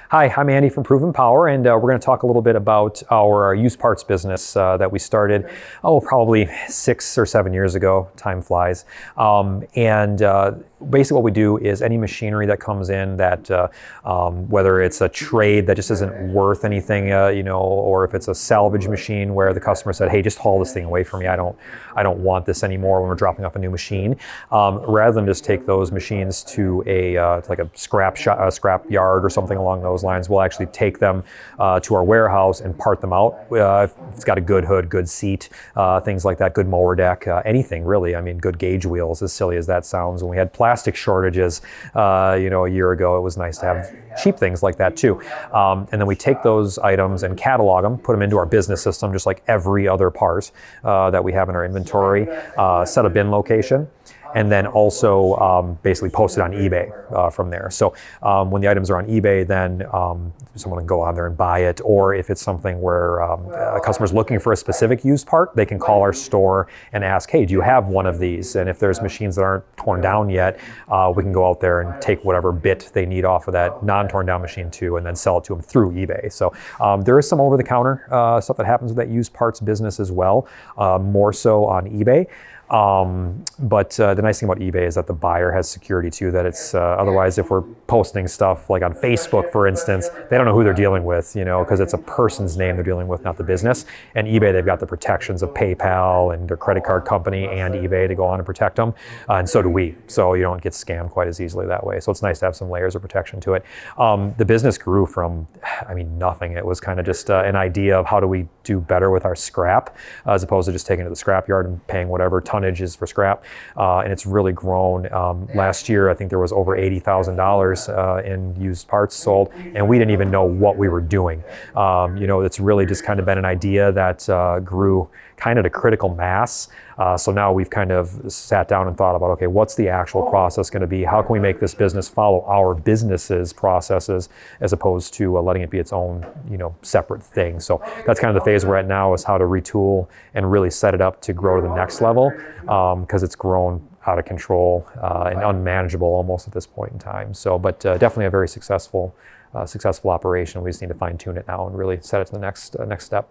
Hi, I'm Andy from Proven Power, and we're going to talk a little bit about our used parts business that we started, probably 6 or 7 years ago. Time flies. Basically what we do is any machinery that comes in that, whether it's a trade that just isn't worth anything, or if it's a salvage machine where the customer said, hey, just haul this thing away from me. I don't want this anymore when we're dropping off a new machine. Rather than just take those machines to like a scrap yard or something along those lines, we'll actually take them to our warehouse and part them out. If it's got a good hood, good seat, things like that, good mower deck, anything really. I mean, good gauge wheels, as silly as that sounds. When we had plastic shortages, a year ago, it was nice to have cheap things like that too. And then we take those items and catalog them, put them into our business system, just like every other part that we have in our inventory, set a bin location, and then also basically post it on eBay from there. So when the items are on eBay, then someone can go on there and buy it. Or if it's something where a customer's looking for a specific used part, they can call our store and ask, hey, do you have one of these? And if there's machines that aren't torn down yet, we can go out there and take whatever bit they need off of that non-torn down machine too, and then sell it to them through eBay. So there is some over-the-counter stuff that happens with that used parts business as well, more so on eBay. But the nice thing about eBay is that the buyer has security too, that it's otherwise if we're posting stuff like on Facebook, for instance, they don't know who they're dealing with, because it's a person's name they're dealing with, not the business. And eBay, they've got the protections of PayPal and their credit card company and eBay to go on and protect them. And so do we. So you don't get scammed quite as easily that way. So it's nice to have some layers of protection to it. The business grew from, nothing. It was kind of just an idea of how do we do better with our scrap, as opposed to just taking it to the scrap yard and paying whatever tonnage is for scrap. And it's really grown. Last year, I think there was over $80,000 in used parts sold, and we didn't even know what we were doing. It's really just kind of been an idea that grew kind of to critical mass. So now we've kind of sat down and thought about, okay, what's the actual process going to be? How can we make this business follow our business's processes as opposed to letting it be its own, separate thing? So that's kind of the phase we're at now, is how to retool and really set it up to grow to the next level, because it's grown out of control and unmanageable almost at this point in time. So, but definitely a very successful operation. We just need to fine tune it now and really set it to the next step.